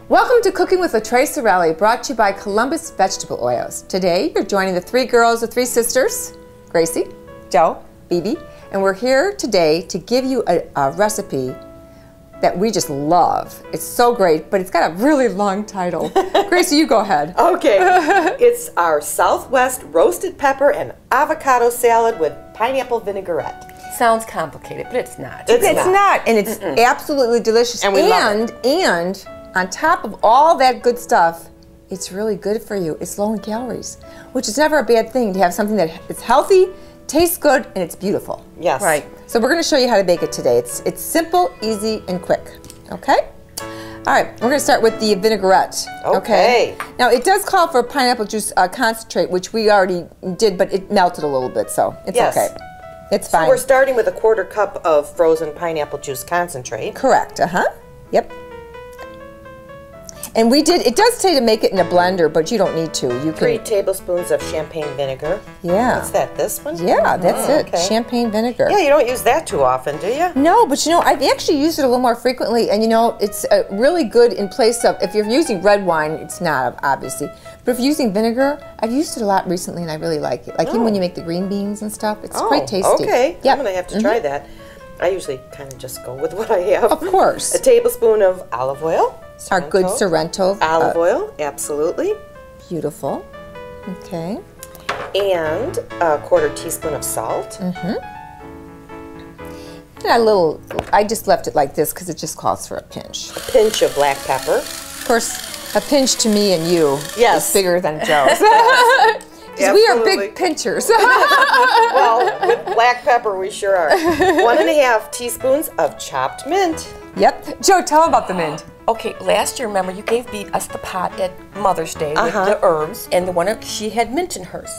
Welcome to Cooking with LaTrey Sorelli, brought to you by Columbus Vegetable Oils. Today, you're joining the three girls, the three sisters, Gracie, Jo, Bibi, and we're here today to give you a recipe that we just love. It's so great, but it's got a really long title. Gracie, you go ahead. Okay, it's our Southwest roasted pepper and avocado salad with pineapple vinaigrette. Sounds complicated, but it's not. It's not, and it's absolutely delicious. And we love it. And on top of all that good stuff, it's really good for you. It's low in calories, which is never a bad thing to have something that is healthy, tastes good, and it's beautiful. Yes. Right. So we're going to show you how to bake it today. It's simple, easy, and quick. Okay? All right, we're going to start with the vinaigrette. Okay. Now, it does call for pineapple juice concentrate, which we already did, but it melted a little bit, so it's okay. It's fine. So we're starting with a 1/4 cup of frozen pineapple juice concentrate. Correct, Yep. And we did, it does say to make it in a blender, but you don't need to. You can. 3 tablespoons of champagne vinegar. Yeah. What's that, this one? Yeah, that's it. Okay. Champagne vinegar. Yeah, you don't use that too often, do you? No, but you know, I've actually used it a little more frequently, and you know, it's really good in place of, if you're using red wine, it's not, obviously, but if you're using vinegar, I've used it a lot recently, and I really like it. Like even when you make the green beans and stuff, it's quite tasty. Okay, Yep. I'm going to have to try that. I usually kind of just go with what I have. Of course. A tablespoon of olive oil. Our good Sorrento. Olive oil, absolutely. Beautiful. Okay. And a 1/4 teaspoon of salt. And a little, I just left it like this because it just calls for a pinch. A pinch of black pepper. Of course, a pinch to me and you is bigger than Joe's. Because we are big pinchers. Well, with black pepper, we sure are. 1½ teaspoons of chopped mint. Yep. Joe, tell them about the mint. Okay, last year, remember, you gave us the pot at Mother's Day with the herbs, and the one she had mint in hers.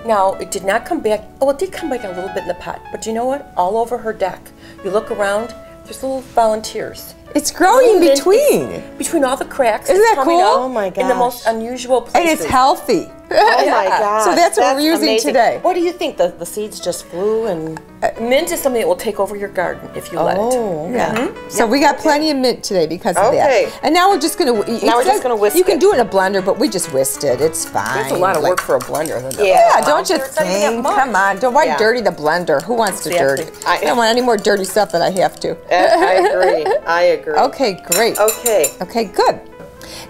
Now, it did not come back, oh, it did come back a little bit in the pot, but you know what? All over her deck, you look around, there's little volunteers. It's growing in between. Between all the cracks. Isn't that coming cool? out Oh my in the most unusual places. And it's healthy. Oh my gosh. So that's what we're using amazing. today. What do you think? The seeds just flew and... Mint is something that will take over your garden if you let it. Oh, okay. Yeah. So we got plenty of mint today because of that. And now we're just going to... Now we're just going to whisk it. You can do it in a blender, but we just whisked it. It's fine. It's a lot of work for a blender. Yeah, don't you think? Come on. Why dirty the blender? Who wants to dirty? I don't want any more dirty stuff that I have to. I agree. I agree. Okay, great. Okay. Okay, good.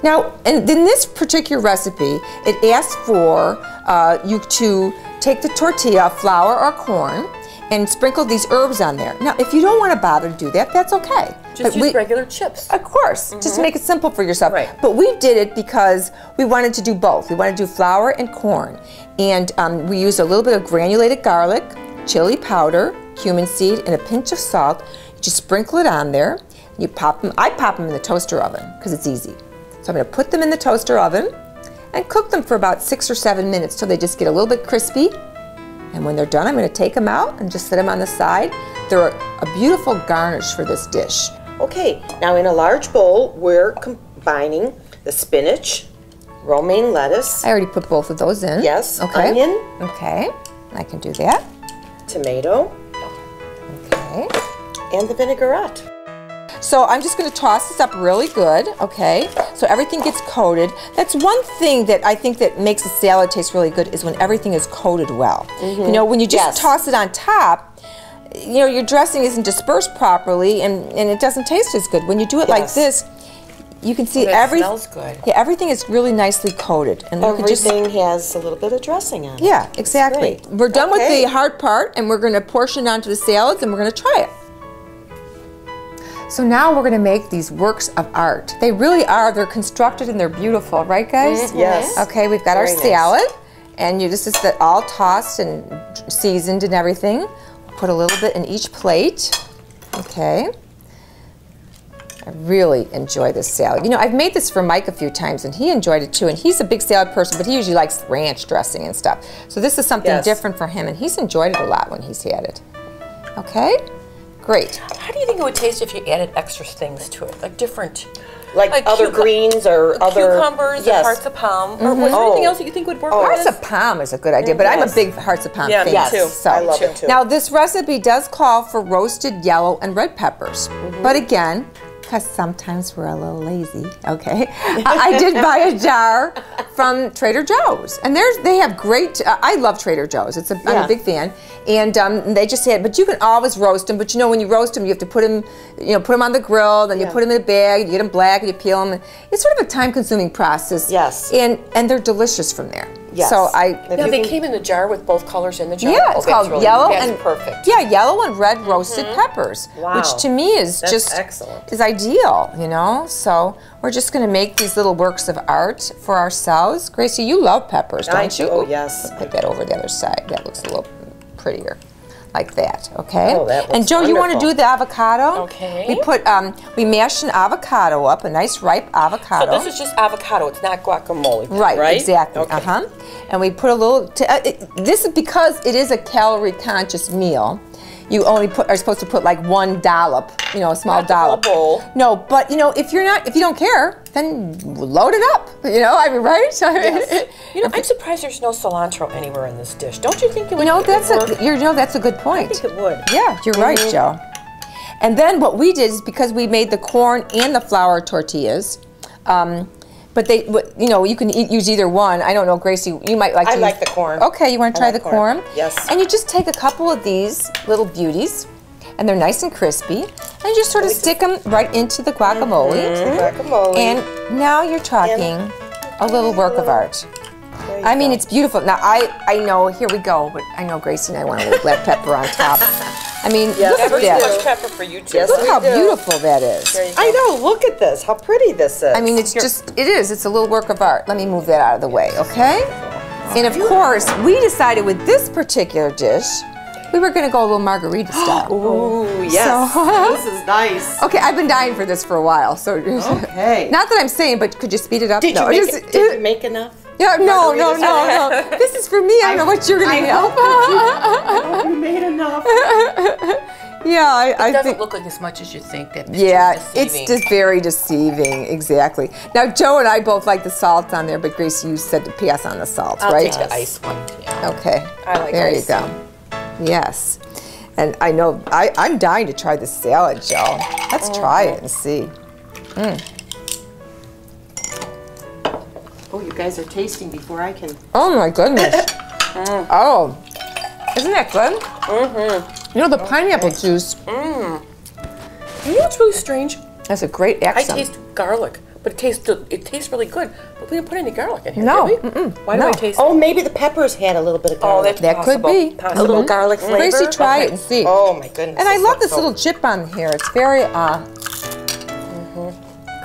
Now, in this particular recipe, it asks for you to take the tortilla, flour or corn, and sprinkle these herbs on there. Now, if you don't want to bother to do that, that's okay. Just use regular chips. Of course, just to make it simple for yourself. Right. But we did it because we wanted to do both. We wanted to do flour and corn. And we used a little bit of granulated garlic, chili powder, cumin seed, and a pinch of salt. You just sprinkle it on there. You pop them. I pop them in the toaster oven because it's easy. So I'm going to put them in the toaster oven and cook them for about 6 or 7 minutes till they just get a little bit crispy. And when they're done, I'm going to take them out and just set them on the side. They're a beautiful garnish for this dish. Okay, now in a large bowl, we're combining the spinach, romaine lettuce. I already put both of those in. Yes, Okay. onion. Okay, I can do that. Tomato. Okay. And the vinaigrette. So I'm just going to toss this up really good, okay? So everything gets coated. That's one thing that I think that makes a salad taste really good is when everything is coated well. You know, when you just toss it on top, you know, your dressing isn't dispersed properly and it doesn't taste as good. When you do it like this, you can see everything. Smells good. Yeah, everything is really nicely coated. And Everything has a little bit of dressing on it. Yeah, exactly. We're done with the hard part and we're going to portion onto the salads and we're going to try it. So now we're going to make these works of art. They really are. They're constructed and they're beautiful, right, guys? Yes. Okay, we've got our Very nice. salad, and this is all tossed and seasoned and everything. Put a little bit in each plate. Okay. I really enjoy this salad. You know, I've made this for Mike a few times, and he enjoyed it too. And he's a big salad person, but he usually likes ranch dressing and stuff. So this is something different for him, and he's enjoyed it a lot when he's had it. Okay. Great. How do you think it would taste if you added extra things to it, like different, like other greens or other cucumbers, or hearts of palm, or was there anything else that you think would work? Hearts of palm is a good idea, but I'm a big hearts of palm fan. Yeah, me too. So. I love it too. Now this recipe does call for roasted yellow and red peppers, but again, because sometimes we're a little lazy, okay, I did buy a jar from Trader Joe's. And they have great, I love Trader Joe's. I'm a big fan. And they just said, but you can always roast them. But you know, when you roast them, you have to put them, put them on the grill, then you put them in a bag, you get them black, and you peel them. It's sort of a time-consuming process. Yes. And they're delicious from there. Yes. So they came in the jar with both colors in the jar. Yeah, it's called really, yellow and perfect. Yeah, yellow and red roasted peppers, Wow. which to me is That's excellent. is ideal. So we're just going to make these little works of art for ourselves. Gracie, you love peppers, don't you? Oh, yes. Put that over the other side. That looks a little prettier. Like that, okay? Oh, that looks and Joe, you want to wonderful. do the avocado? Okay. We mashed an avocado up, a nice ripe avocado. So this is just avocado. It's not guacamole. Right, exactly. Okay. And we put a little. This is because it is a calorie-conscious meal. You only are supposed to put like 1 dollop, a small Not the whole dollop. bowl. No, but if you don't care, then load it up. I mean, right? Yes. I'm surprised there's no cilantro anywhere in this dish. Don't you think it would? That's a good point. I think it would. Yeah, you're right, Joe. And then what we did is because we made the corn and the flour tortillas, but you can use either one. I don't know, Gracie, you might like to I like the corn. Okay, you want to try the corn? Yes. And you just take a couple of these little beauties, and they're nice and crispy, and you just sort of stick them right into the guacamole. Guacamole. And now you're talking a little work of art. I mean, it's beautiful. Now, I know, here we go, but I know Gracie and I want a little black pepper on top. I mean, look at Never too that. much pepper for you too. Yes, Look we how do. beautiful that is. There you go. I know, look at this, how pretty this is. I mean, it's a little work of art. Let me move that out of the way, okay? And of course, we decided with this particular dish, we were gonna go a little margarita style. Ooh, yes. So- This is nice. Okay, I've been dying for this for a while, so. Okay. Not that I'm saying, but could you speed it up? Did you make enough? Yeah, no. margaritas? This is for me. I don't know what you're gonna help. You made enough. Yeah, I It doesn't think. look like as much as you think. That Yeah, it's it's deceiving. just very deceiving. Exactly. Now, Joe and I both like the salt on there, but Grace, you said to pass on the salt, I'll right? take the ice one. Yeah. Okay. I like there ice. you go. Yes. And I know I'm dying to try the salad, Joe. Let's try it and see. Oh, you guys are tasting before I can. Oh my goodness. Oh, isn't that good? Mm-hmm. The pineapple juice. You know what's really strange? That's a great I accent. taste garlic, but it tastes really good. But we didn't put any garlic in here, No, did we? Why do no. I taste? Oh, maybe the peppers had a little bit of garlic. that's That could possible. be. a little garlic flavor. Gracie, try Okay. it and see. Oh my goodness. And I love this looks little chip on here. It's very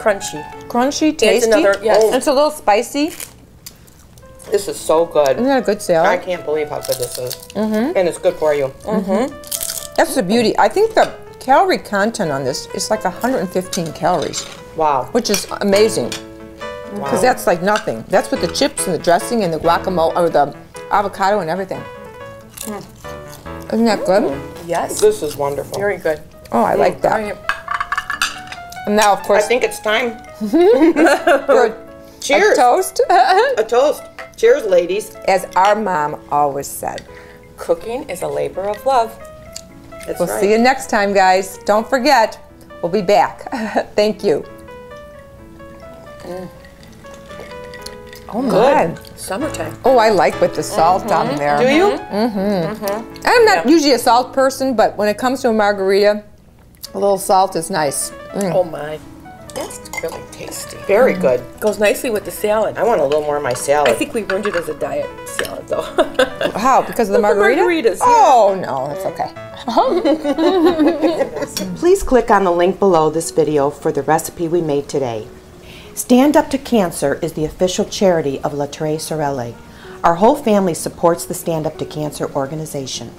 Crunchy. crunchy, tasty. another- yes. It's a little spicy. This is so good. Isn't that a good I salad? can't believe how good this is. And it's good for you. That's the beauty. I think the calorie content on this is like 115 calories, Wow. which is amazing. Because that's like nothing. That's with the chips and the dressing and the guacamole, or the avocado and everything. Isn't that good? Yes. This is wonderful. Very good. Oh, I like that. Very- And now, of I course, think it's time. for a Cheers. toast. A toast. Cheers, ladies. As our mom always said. Cooking is a labor of love. That's We'll right. see you next time, guys. Don't forget, we'll be back. Thank you. Oh, my. Summertime. Oh, I like with the salt on there. Do you? I'm not usually a salt person, but when it comes to a margarita, a little salt is nice. Oh my. That's really tasty. Very good. Goes nicely with the salad. I want a little more of my salad. I think we ruined it as a diet salad though. How? Because of the margarita? margaritas, yeah. Oh, no, that's okay. Please click on the link below this video for the recipe we made today. Stand Up to Cancer is the official charity of La Tre Sorelle. Our whole family supports the Stand Up to Cancer organization.